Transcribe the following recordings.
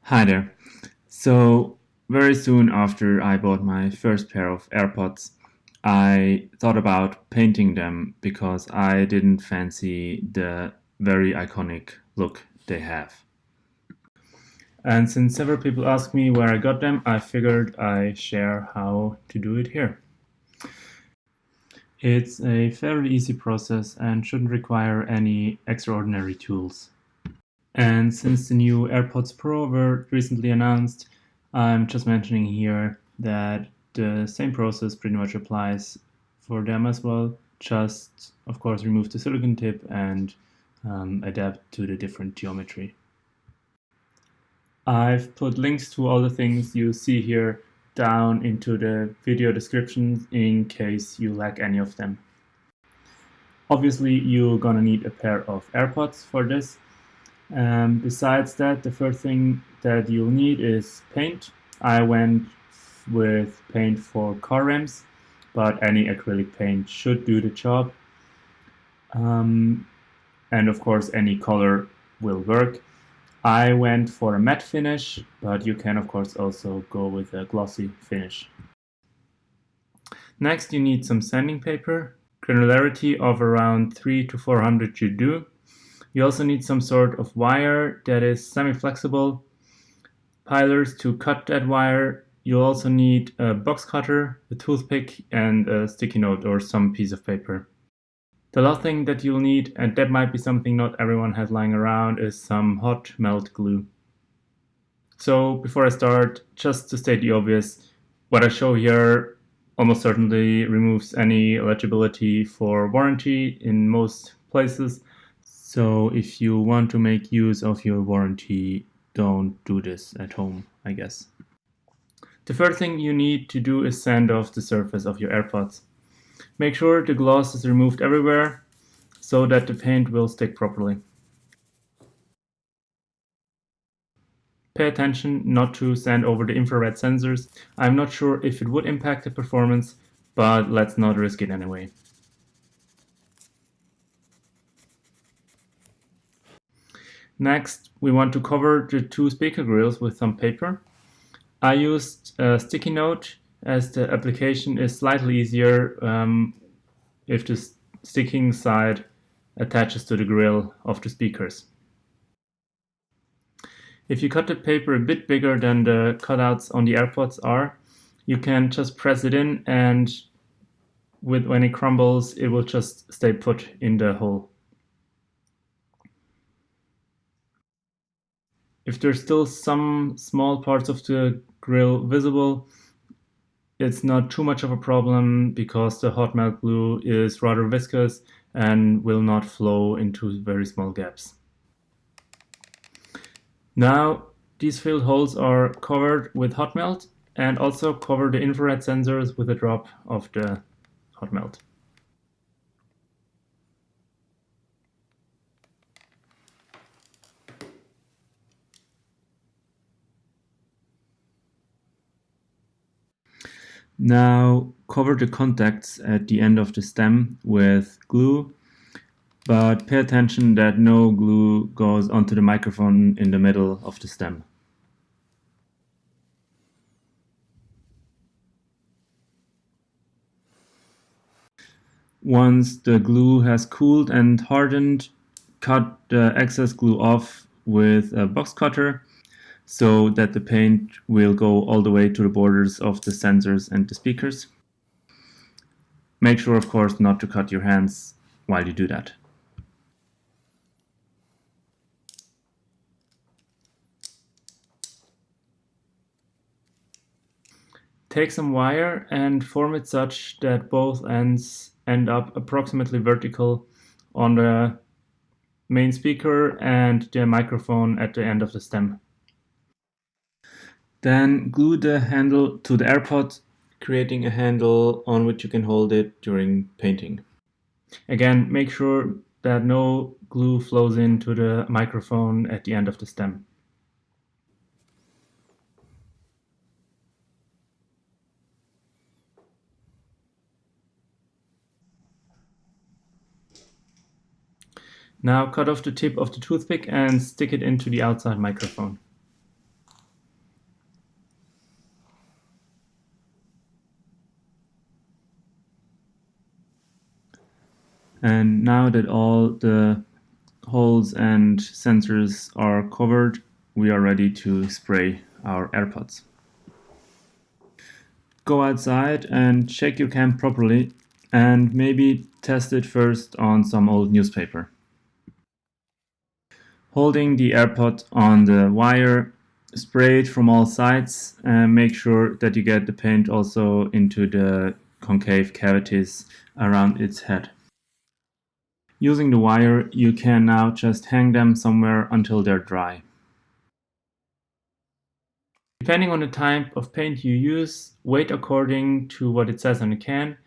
Hi there. So, very soon after I bought my first pair of AirPods, I thought about painting them because I didn't fancy the very iconic look they have. And since several people asked me where I got them, I figured I share how to do it here. It's a fairly easy process and shouldn't require any extraordinary tools. And since the new AirPods Pro were recently announced, I'm just mentioning here that the same process pretty much applies for them as well. Just, of course, remove the silicone tip and adapt to the different geometry. I've put links to all the things you see here down into the video description in case you lack any of them. Obviously, you're gonna need a pair of AirPods for this. Besides that, the first thing that you'll need is paint. I went with paint for car rims, but any acrylic paint should do the job. And of course, any color will work. I went for a matte finish, but you can of course also go with a glossy finish. Next, you need some sanding paper. Granularity of around 3 to 400 should do. You also need some sort of wire that is semi-flexible, pilers to cut that wire. You'll also need a box cutter, a toothpick, and a sticky note or some piece of paper. The last thing that you'll need, and that might be something not everyone has lying around, is some hot melt glue. So before I start, just to state the obvious, what I show here almost certainly removes any eligibility for warranty in most places. So if you want to make use of your warranty, don't do this at home, I guess. The first thing you need to do is sand off the surface of your AirPods. Make sure the gloss is removed everywhere so that the paint will stick properly. Pay attention not to sand over the infrared sensors. I'm not sure if it would impact the performance, but let's not risk it anyway. Next, we want to cover the two speaker grills with some paper. I used a sticky note as the application is slightly easier if the sticking side attaches to the grill of the speakers. If you cut the paper a bit bigger than the cutouts on the AirPods are, you can just press it in and when it crumbles, it will just stay put in the hole. If there's still some small parts of the grill visible, it's not too much of a problem because the hot melt glue is rather viscous and will not flow into very small gaps. Now, these filled holes are covered with hot melt and also cover the infrared sensors with a drop of the hot melt. Now cover the contacts at the end of the stem with glue, but pay attention that no glue goes onto the microphone in the middle of the stem. Once the glue has cooled and hardened, cut the excess glue off with a box cutter so that the paint will go all the way to the borders of the sensors and the speakers. Make sure, of course, not to cut your hands while you do that. Take some wire and form it such that both ends end up approximately vertical on the main speaker and the microphone at the end of the stem. Then glue the handle to the AirPod, creating a handle on which you can hold it during painting. Again, make sure that no glue flows into the microphone at the end of the stem. Now cut off the tip of the toothpick and stick it into the outside microphone. And now that all the holes and sensors are covered, we are ready to spray our AirPods. Go outside and check your cam properly and maybe test it first on some old newspaper. Holding the AirPod on the wire, spray it from all sides and make sure that you get the paint also into the concave cavities around its head. Using the wire, you can now just hang them somewhere until they're dry. Depending on the type of paint you use, wait according to what it says on the can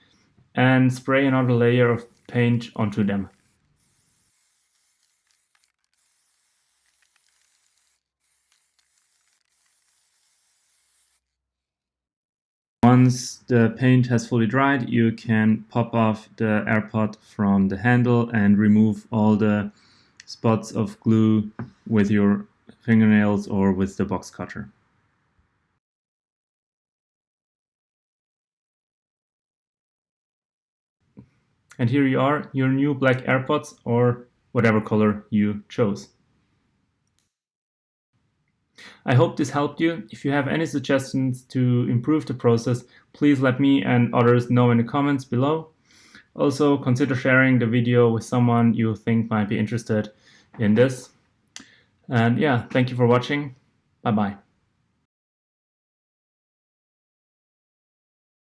and spray another layer of paint onto them. Once the paint has fully dried, you can pop off the AirPod from the handle and remove all the spots of glue with your fingernails or with the box cutter. And here you are, your new black AirPods, or whatever color you chose. I hope this helped you. If you have any suggestions to improve the process, please let me and others know in the comments below. Also, consider sharing the video with someone you think might be interested in this. And yeah, thank you for watching. Bye-bye.